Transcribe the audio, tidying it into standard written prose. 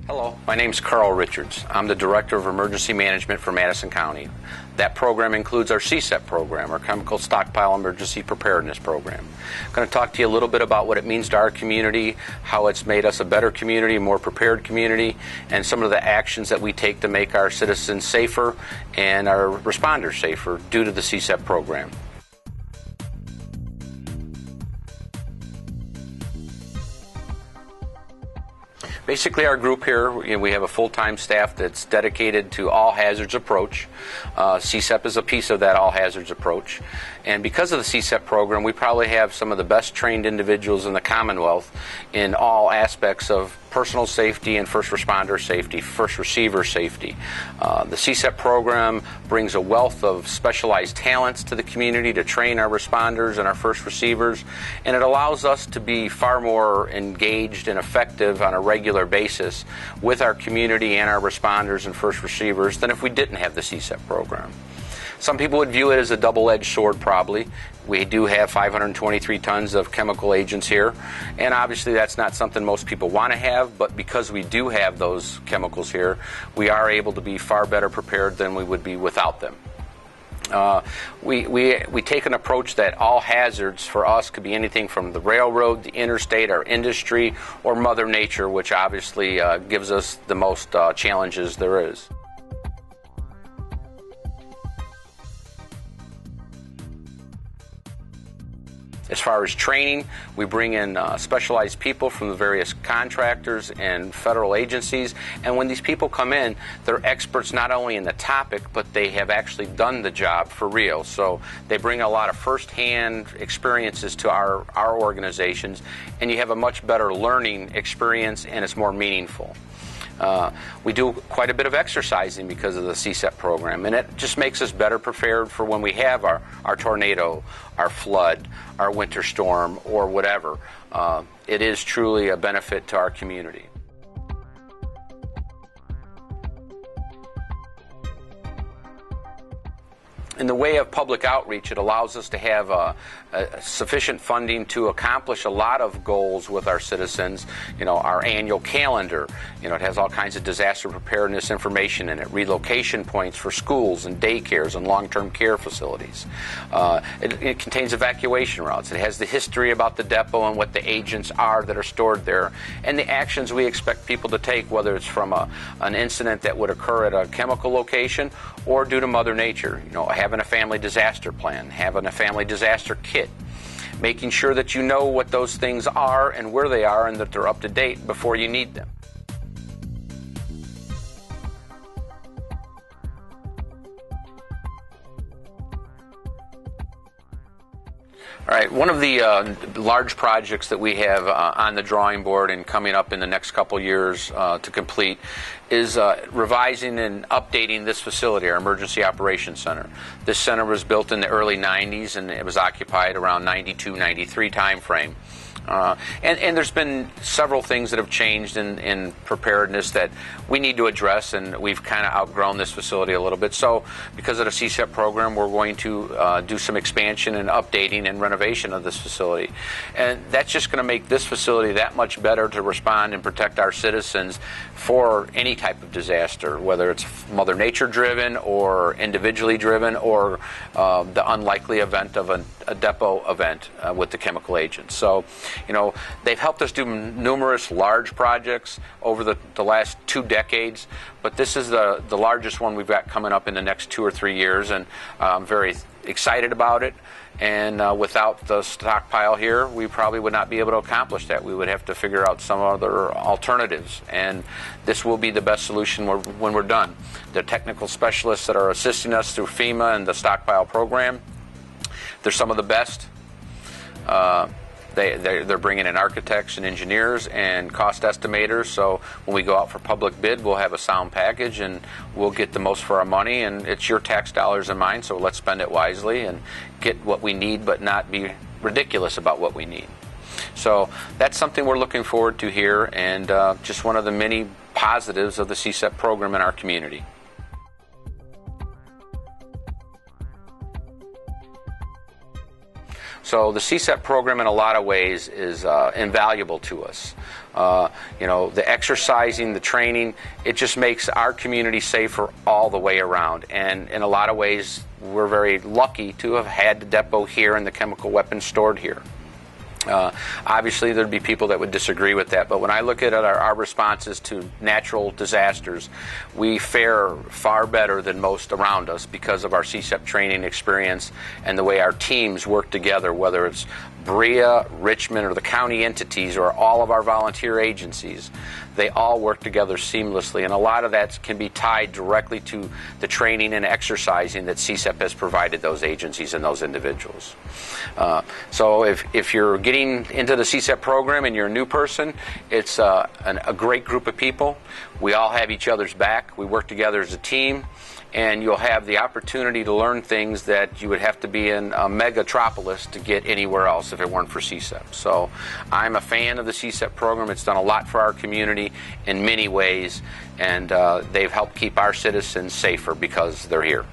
Hello, my name's Carl Richards. I'm the Director of Emergency Management for Madison County. That program includes our CSEPP program, our Chemical Stockpile Emergency Preparedness Program. I'm going to talk to you a little bit about what it means to our community, how it's made us a better community, a more prepared community, and some of the actions that we take to make our citizens safer and our responders safer due to the CSEPP program. Basically, our group here, we have a full-time staff that's dedicated to all hazards approach. CSEPP is a piece of that all hazards approach. And because of the CSEPP program, we probably have some of the best trained individuals in the Commonwealth in all aspects of personal safety and first responder safety, first receiver safety. The CSEPP program brings a wealth of specialized talents to the community to train our responders and our first receivers, and it allows us to be far more engaged and effective on a regular basis with our community and our responders and first receivers than if we didn't have the CSEPP program. Some people would view it as a double-edged sword, probably. We do have 523 tons of chemical agents here, and obviously that's not something most people want to have, but because we do have those chemicals here, we are able to be far better prepared than we would be without them. We take an approach that all hazards for us could be anything from the railroad, the interstate, our industry, or Mother Nature, which obviously gives us the most challenges there is. As far as training, we bring in specialized people from the various contractors and federal agencies, and when these people come in, they're experts not only in the topic, but they have actually done the job for real. So they bring a lot of first-hand experiences to our organizations, and you have a much better learning experience, and it's more meaningful. We do quite a bit of exercising because of the CSEPP program, and it just makes us better prepared for when we have our tornado, our flood, our winter storm, or whatever. It is truly a benefit to our community. In the way of public outreach, it allows us to have sufficient funding to accomplish a lot of goals with our citizens. Our annual calendar, it has all kinds of disaster preparedness information in it, relocation points for schools and daycares and long-term care facilities. It contains evacuation routes. It has the history about the depot and what the agents are that are stored there, and the actions we expect people to take, whether it's from an incident that would occur at a chemical location or due to Mother Nature. Having a family disaster plan, having a family disaster kit, making sure that you know what those things are and where they are and that they're up to date before you need them. All right, one of the large projects that we have on the drawing board and coming up in the next couple years to complete is revising and updating this facility, our Emergency Operations Center. This center was built in the early 90s, and it was occupied around 92, 93 time frame. And there's been several things that have changed in preparedness that we need to address, and we've kind of outgrown this facility a little bit. So because of the CSEPP program, we're going to do some expansion and updating and renovation of this facility. And that's just going to make this facility that much better to respond and protect our citizens for any type of disaster, whether it's Mother Nature driven or individually driven or the unlikely event of a depot event with the chemical agents. So, they've helped us do numerous large projects over the last 2 decades, but this is the largest one we've got coming up in the next 2 or 3 years, and I'm very excited about it. And without the stockpile here, we probably would not be able to accomplish that. We would have to figure out some other alternatives, and this will be the best solution when we're done. The technical specialists that are assisting us through FEMA and the stockpile program, they're some of the best. They're bringing in architects and engineers and cost estimators, so when we go out for public bid, we'll have a sound package and we'll get the most for our money, and it's your tax dollars and mine, so let's spend it wisely and get what we need but not be ridiculous about what we need. So that's something we're looking forward to here, and just one of the many positives of the CSEPP program in our community. So the CSEPP program in a lot of ways is invaluable to us. you know, the exercising, the training, it just makes our community safer all the way around. And in a lot of ways, we're very lucky to have had the depot here and the chemical weapons stored here. Obviously, there'd be people that would disagree with that, but when I look at our responses to natural disasters, we fare far better than most around us because of our CSEPP training experience and the way our teams work together, whether it's Berea, Richmond, or the county entities, or all of our volunteer agencies. They all work together seamlessly, and a lot of that can be tied directly to the training and exercising that CSEPP has provided those agencies and those individuals. So if you're getting into the CSEPP program and you're a new person, it's a great group of people. We all have each other's back. We work together as a team, and you'll have the opportunity to learn things that you would have to be in a megatropolis to get anywhere else if it weren't for CSEPP. So I'm a fan of the CSEPP program. It's done a lot for our community in many ways, and they've helped keep our citizens safer because they're here.